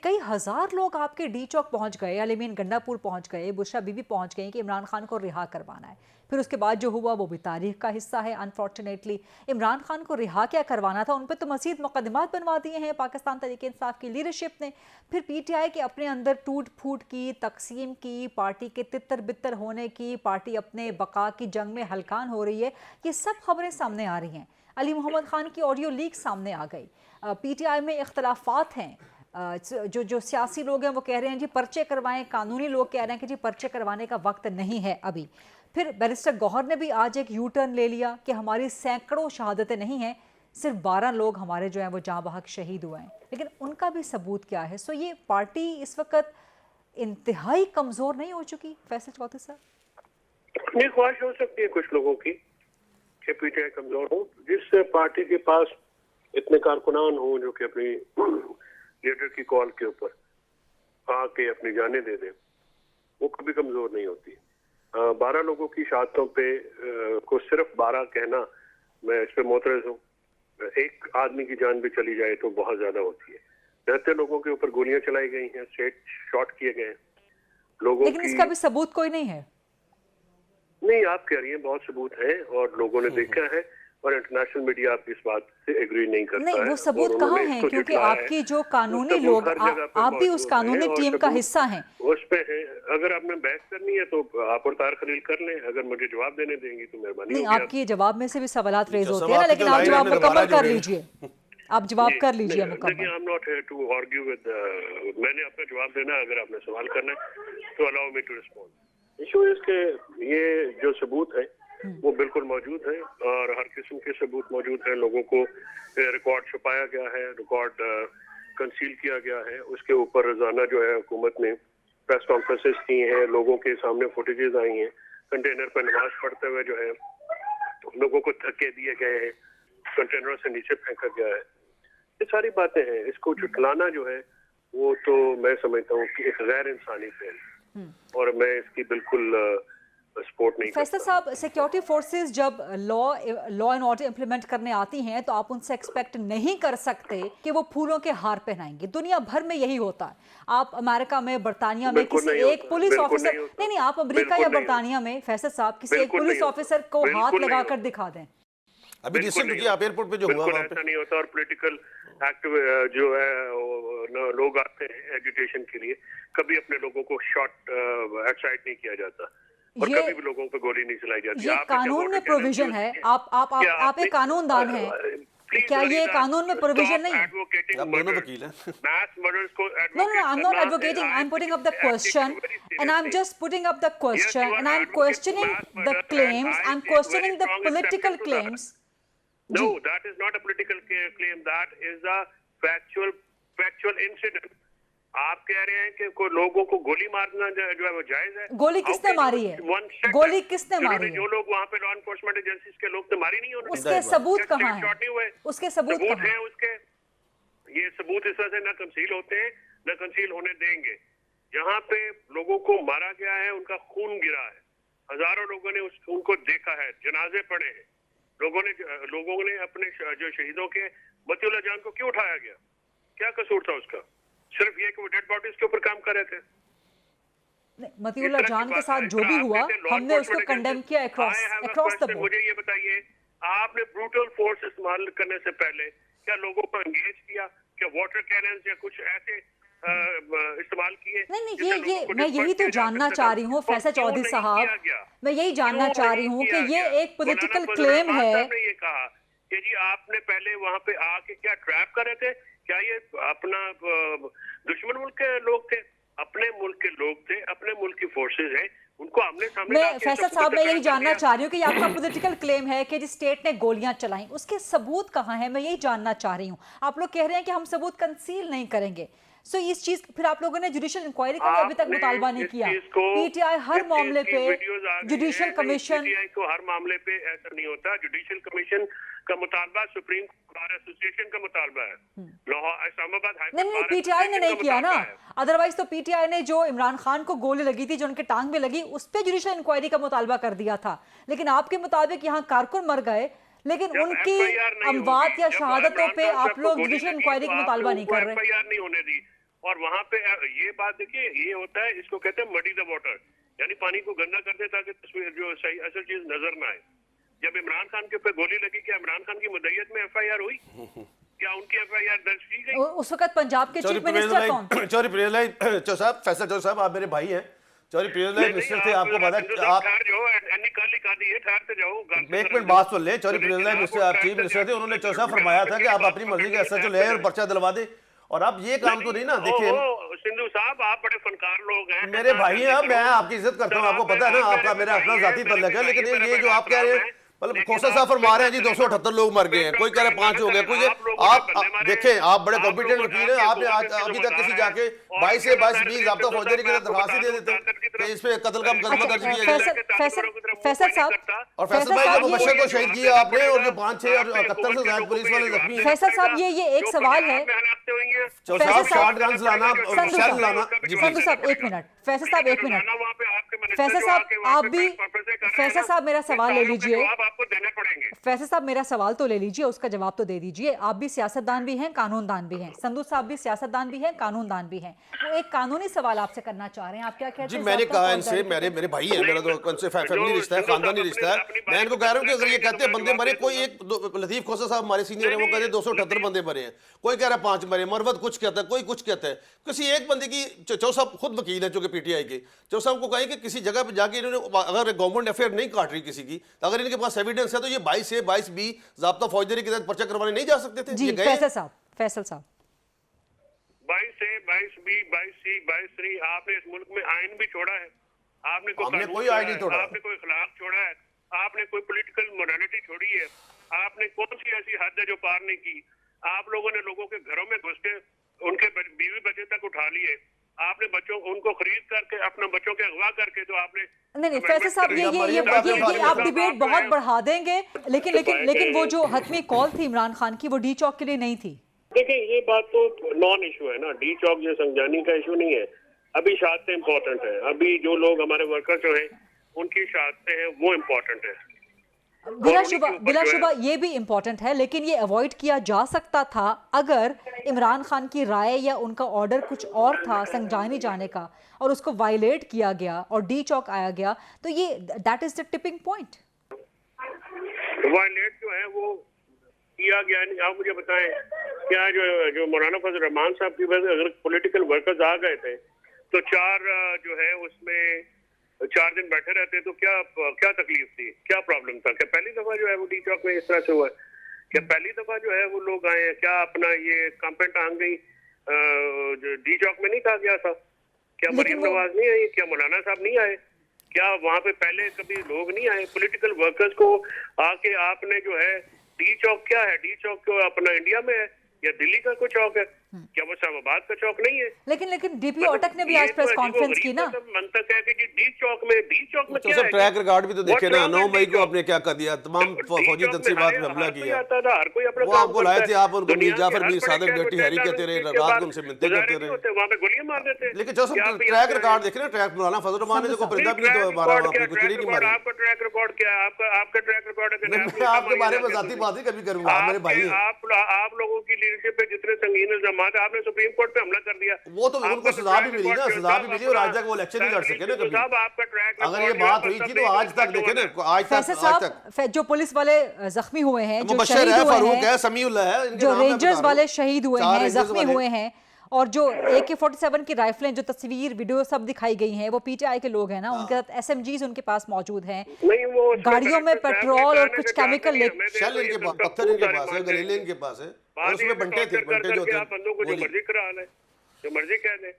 कई हजार लोग आपके डी चौक पहुंच गए, अलीमीन गंडापुर पहुंच गए, बुशरा बीबी पहुंच गई कि इमरान खान को रिहा करवाना है। फिर उसके बाद जो हुआ वो भी तारीख का हिस्सा है। अनफॉर्चुनेटली इमरान खान को रिहा क्या करवाना था, उन पर तो मजीद मुकदमात बनवा दिए हैं पाकिस्तान तहरीक इंसाफ की लीडरशिप ने। फिर पीटीआई के अपने अंदर टूट फूट की, तकसीम की, पार्टी के तितर बितर होने की, पार्टी अपने बका की जंग में हलकान हो रही है, ये सब खबरें सामने आ रही हैं। अली मोहम्मद खान की ऑडियो लीक सामने आ गई। पीटीआई में इख्तलाफात हैं। जो सियासी लोग हैं वो कह रहे हैं जी पर्चे करवाएं, कानूनी लोग कह रहे हैं कि जी पर्चे करवाने का वक्त नहीं है अभी। फिर बैरिस्टर गौहर ने भी आज एक यू टर्न ले लिया कि हमारी सैकड़ों शहादतें नहीं हैं, सिर्फ 12 लोग हमारे जो हैं वो जाँ बहक शहीद हुए हैं, लेकिन उनका भी सबूत क्या है। सो ये पार्टी इस वक्त इंतहाई कमज़ोर नहीं हो चुकी फैसल चौधरी साहब? अपनी ख्वाहिश हो सकती है कुछ लोगों की कि पीटीआई कमजोर हो। जिस पार्टी के पास इतने कारकुनान हो जो कि अपनी लीडर की कॉल के ऊपर आके अपनी जानें दे दें, वो कभी कमजोर नहीं होती। 12 लोगों की शहादतों पे को सिर्फ 12 कहना, मैं इस पे मोतरज हूँ। एक आदमी की जान भी चली जाए तो बहुत ज्यादा होती है। रहते लोगों के ऊपर गोलियां चलाई गई हैं, स्ट्रेट शॉट किए गए हैं लोगों लेकिन इसका भी सबूत कोई नहीं है। नहीं, आप कह रही हैं बहुत सबूत हैं और लोगों ने देखा है और इंटरनेशनल मीडिया आपकी इस बात से एग्री नहीं करता नहीं, है। वो सबूत कहाँ हैं? क्योंकि आपकी जो कानूनी लोग, आप भी उस कानूनी टीम का हिस्सा हैं। उस पे अगर आपने बहस करनी है तो आप और तार खलील कर लें। अगर मुझे जवाब देने देंगी तो मेहरबानी। नहीं, आपके जवाब में से भी सवालात रेज होते हैं ना, लेकिन आप जवाब मुकम्मल कर लीजिए। आप जवाब कर लीजिए मुकम्मल। I am not here to argue with, मैंने अपना जवाब देना है। अगर आपने सवाल करना है तो allow me to respond. Issue इसके ये जो सबूत है वो बिल्कुल मौजूद है और हर किस्म के सबूत मौजूद हैं। लोगों को रिकॉर्ड छुपाया गया है, रिकॉर्ड कंसील किया गया है। उसके ऊपर रोजाना जो है हुकूमत ने प्रेस कॉन्फ्रेंसेस की हैं, लोगों के सामने फुटेजेस आई हैं। कंटेनर पर नमाज पढ़ते हुए जो है लोगों को धक्के दिए गए हैं, कंटेनरों से नीचे फेंका गया है। ये सारी बातें हैं। इसको झुठलाना जो है वो तो मैं समझता हूँ कि एक गैर इंसानी फेल, और मैं इसकी बिल्कुल सपोर्ट नहीं करता। फैसल साहब, सिक्योरिटी फोर्सेस जब लॉ एंड ऑर्डर इंप्लीमेंट करने आती हैं तो आप उनसे एक्सपेक्ट नहीं कर सकते कि वो फूलों के हार पहनाएंगे। दुनिया भर में यही होता है। आप अमेरिका में, बरतानिया में किसी एक पुलिस ऑफिसर, नहीं, आप अमेरिका या बरतानिया में फैसल साहब किसी एक पुलिस ऑफिसर को हाथ लगाकर दिखा दें। अभी रिसेंट आप एयरपोर्ट पे जो हुआ ऐसा नहीं होता। और पॉलिटिकल एक्टिव जो है लोग आते हैं एजुटेशन के लिए, कभी अपने लोगों को शॉट हेडशॉट नहीं किया जाता और कभी भी लोगों पे गोली नहीं चलाई जाती। ये कानून में प्रोविजन है। आप एक कानूनदान हैं, क्या ये कानून में प्रोविजन नहीं है? आप दोनों वकील हैं। No, I'm not advocating. I'm putting up the question, and I'm just putting up the question, and I'm questioning the claims. I'm questioning the political claims. No, that is not a political claim. That is a factual incident. आप कह रहे हैं कि कोई लोगों को गोली मारना जो है वो जायज है। गोली किसने मारी है? गोली किसने मारी है? जो लोग वहाँ पे लॉ एनफोर्समेंट एजेंसीज के लोग तो मारी नहीं उन्होंने। उसके सबूत कहाँ हैं? उसके सबूत कहाँ हैं? उसके ये सबूत इस तरह से न कंसील होते हैं न कंसील होने देंगे। जहाँ पे लोगों को मारा गया है, उनका खून गिरा है, हजारों लोगों ने उस खून को देखा है, जनाजे पड़े हैं। लोगों ने अपने जो शहीदों के मतीउल्लाह जान को क्यों उठाया गया? क्या कसूर था उसका? सिर्फ ये कि वो डेड बॉडीज के ऊपर काम कर रहे थे। मतीउल्लाह जान के साथ जो भी हुआ, हमने उसको कंडेम किया अक्रॉस द बोर्ड। मुझे ये बताइए, आपने ब्रूटल फोर्स इस्तेमाल करने से पहले क्या लोगों को एंगेज किया? क्या वाटर कैनन्स या कुछ ऐसे इस्तेमाल किए? नहीं, मैं यही तो जानना चाह रही हूँ फैसल चौधरी साहब, मैं यही जानना चाह रही हूँ कि ये एक पॉलिटिकल क्लेम है। ये कहा कि जी आपने पहले वहाँ पे आके क्या ट्रैप कर रहे थे? क्या ये अपना दुश्मन मुल्क के लोग थे? अपने मुल्क के लोग थे, अपने मुल्क की फोर्सेज हैं, उनको आमने सामने। मैं फैसल साहब, मैं यही जानना चाह रही हूँ कि आपका पॉलिटिकल क्लेम है कि जिस स्टेट ने गोलियां चलाई, उसके सबूत कहाँ हैं? मैं यही जानना चाह रही हूँ। आप लोग कह रहे हैं कि हम सबूत कंसील नहीं करेंगे। सो इस चीज, फिर आप लोगों ने जुडिशियल इंक्वायरी का अभी तक मुतालबा नहीं किया। पीटीआई हर मामले पे जुडिशियल कमिशन को हर मामले पे ऐसा नहीं होता। जुडिशियल कमीशन का मुतालबा सुप्रीम बार एसोसिएशन का मुतालबा है। इस्लामाबाद नहीं, पीटीआई ने नहीं किया ना। अदरवाइज तो पीटीआई ने जो इमरान खान को गोली लगी थी, जो उनके टांग में लगी, उस पर जुडिशियल इंक्वायरी का मुतालबा कर दिया था। लेकिन आपके मुताबिक यहाँ कारकुन मर गए, लेकिन उनकी अमवात या शहादतों पे आप लोग जुडिशियल इंक्वायरी का मुतालबा नहीं कर रहे। एफआईआर नहीं होने दी। और वहां पे ये बात देखिए, ये होता है, इसको कहते हैं मडी द वाटर, यानी पानी को गंदा कर दे ताकि तस्वीर जो सही असल चीज नजर ना आए। जब इमरान खान के ऊपर गोली लगी, क्या इमरान खान की मुद्दईयत में FIR हुई? क्या उनकी FIR दर्ज की गई? उस वक्त पंजाब के चीफ मिनिस्टर कौन थे? चौधरी परवेज चौधरी साहब, फैसल चौधरी साहब, आप मेरे भाई हैं। चौधरी परवेज मिनिस्टर थे, आपको पता है। आप ठहर जाओ, एनी कल लिखा दी है, ठहर से जाओ। एक मिनट बात सुन ले। चौधरी परवेज मिनिस्टर, आप चीफ मिनिस्टर थे, उन्होंने चौधरी साहब फरमाया था कि आप अपनी मर्जी का SHO ले आए और पर्चा दिलवा दे। और अब ये काम तो नहीं ना, देखिए सिंधु साहब, आप बड़े फनकार लोग हैं, मेरे भाई हैं, मैं आपकी इज्जत करता हूँ, आपको पता है ना, आपका मेरा अपना जाती तल्लक है। लेकिन ये जो आप कह रहे हैं, मतलब खोसा साहब फरमा रहे हैं जी 278 लोग मर गए हैं, कोई कह रहे हैं 5 हो गए, कोई आप देखें, आप बड़े कॉम्पिटेंट वकील हैं, आपने आज अभी तक किसी जाके 22 से 22-20 ज़ाब्ता फौजदारी के दरखास्त ही दे देते कि इस पे कत्ल का मुकदमा दर्ज किया जाए। फैसल साहब, और फैसल भाई जब मुबशर को शहीद किया आपने, और जो 5, 6 और 71 से ज्यादा पुलिस वाले जख्मी हैं। फैसल साहब, ये एक सवाल है। चौधरी साहब, शॉर्ट गन्स लाना, शेल लाना। संधू साहब एक मिनट, फैसल साहब एक मिनट, फैसल साहब आप भी, फैसल साहब मेरा सवाल ले लीजिए, आपको देने पड़ेंगे। फैसल साहब मेरा सवाल तो ले लीजिए, उसका जवाब तो दे दीजिए। आप भी सियासतदान भी हैं, कानूनदान भी हैं, संधू साहब भी सियासतदान भी हैं, कानूनदान भी हैं। तो एक कानूनी सवाल आपसे करना चाह रहे हैं, आप क्या कहते जी हैं? मैंने कहा इनसे, मेरे भाई हैं, मेरा तो उनसे फैमिली रिश्ता है, खानदानी रिश्ता है। मैं इनको कह रहा हूँ कि अगर ये कहते हैं बंदे मरे, कोई एक लतीफ खोसा साहब हमारे सीनियर है, वो कहते हैं 278 बंदे मरे हैं, कोई कह रहा है 5 मरे, मरवत कुछ कहता है, कोई कुछ कहता है। किसी एक बंदे की, चौधरी साहब खुद वकील है चूंकि PTI के, चौधरी साहब को कहें कि किसी जगह पर जाके इन्होंने, अगर गवर्नमेंट FIR नहीं काट रही किसी की, अगर इनके पास एविडेंस है, तो ये 22 से 22B ज़ाब्ता फौजदारी के तहत पर्चा करवाने नहीं जा सकते थे? जी फैसल साहब, फैसल साहब 22 से 22B 22C 22C, आपने इस मुल्क में आइन भी छोड़ा है, आपने कोई आइन नहीं तोड़ा, आपने कोई अखलाक छोड़ा है, आपने कोई पॉलिटिकल मोरालिटी छोड़ी है, आपने कौन सी ऐसी हद है जो पार नहीं की? आप लोगों ने लोगों के घरों में घुस के उनके बीवी बच्चे तक उठा लिए, आपने बच्चों उनको खरीद करके, अपने बच्चों के अगवा करके, तो आपने नहीं फैसल साहब, ये आप डिबेट बहुत बढ़ा देंगे, लेकिन वो जो हतमी कॉल थी इमरान खान की, वो डी चौक के लिए नहीं थी। देखिए ये बात तो नॉन इशू है ना, डी चौक जो संजानी का इशू नहीं है। अभी शहादतें इम्पोर्टेंट है, अभी जो लोग हमारे वर्कर जो हैं उनकी शहादतें हैं वो इम्पोर्टेंट है। बिलाशुबा ये भी इम्पोर्टेंट है, लेकिन ये अवॉइड किया जा सकता था अगर इमरान खान की राय या उनका ऑर्डर कुछ और था संजानी जाने का, और उसको वायलेट किया गया और डी चौक आया गया, तो ये that is the tipping point. Violet जो है वो किया गया नहीं। आप मुझे बताएं, क्या जो मौलाना फजल रहमान साहब की वजह से अगर पॉलिटिकल वर्कर्स आ गए थे, तो 4 जो है उसमें 4 दिन बैठे रहते, तो क्या तकलीफ थी, क्या प्रॉब्लम था? क्या पहली दफा जो है वो डी चौक में इस तरह से हुआ? क्या पहली दफा जो है वो लोग आए हैं? क्या अपना ये कंप्लेंट आ गई डी चौक में नहीं कहा गया था? क्या मरीम नवाज नहीं आई? क्या मौलाना साहब नहीं आए? क्या वहां पे पहले कभी लोग नहीं आए? पॉलिटिकल वर्कर्स को आके आपने जो है, डी चौक क्या है? डी चौक क्यों अपना इंडिया में है या दिल्ली का कोई चौक है? क्या वो इस्लामाबाद का चौक नहीं है? लेकिन DP ओटक ने भी आज प्रेस कॉन्फ्रेंस की ना। मंतक है कि डी चौक में क्या है? ट्रैक रिकॉर्ड भी तो देखे ना, 9 मई को आपने क्या कर दिया, तमाम फौजी तंसीबात में हमला किया। वो आपको लाए थे, आप उनको मीर जाफर, मीर सादिक, डर्टी हैरी कहते रहे, रात को उनसे मिलते करते रहे, वहां पे गोलियां मार देते। लेकिन जो सब ट्रैक रिकॉर्ड देखे ना, ट्रैक मौलाना फजल रहमान ने जो परिंदा भी नहीं मारा, वहां पे कुछ नहीं मारा। आपका ट्रैक रिकॉर्ड क्या है? आपका ट्रैक रिकॉर्ड है? मैं आपके बारे में जाती बात ही कभी करूंगा, मेरे भाई हैं। आप लोगों की लीडरशिप पे जितने संगीन इल्जाम है, आपने सुप्रीम कोर्ट पे हमला कर दिया, वो तो उनको सजा भी मिली ना, सजा भी मिली, और आज तक वो इलेक्शन नहीं लड़ सके ना कभी। अगर ये बात हुई थी तो आज तक देखे ना, आज तक जो पुलिस वाले जख्मी हुए हैं, जो मुबशर है, फारूक है, समीउल्लाह है, जो रेंजर्स वाले शहीद हुए हैं, जख्मी हुए हैं, और जो AK-47 की राइफलें, जो तस्वीर वीडियो सब दिखाई गई हैं, वो PTI के लोग हैं ना, उनके साथ SMGs उनके पास मौजूद हैं, गाड़ियों में पेट्रोल और कुछ केमिकल, शेल इनके पास, पत्थर इनके पास है, गलीले इनके पास है, और उसमें बंटे थे, बंटे जो थे, बंदों को जो मर्जी करा ले, जो मर्जी कह दे।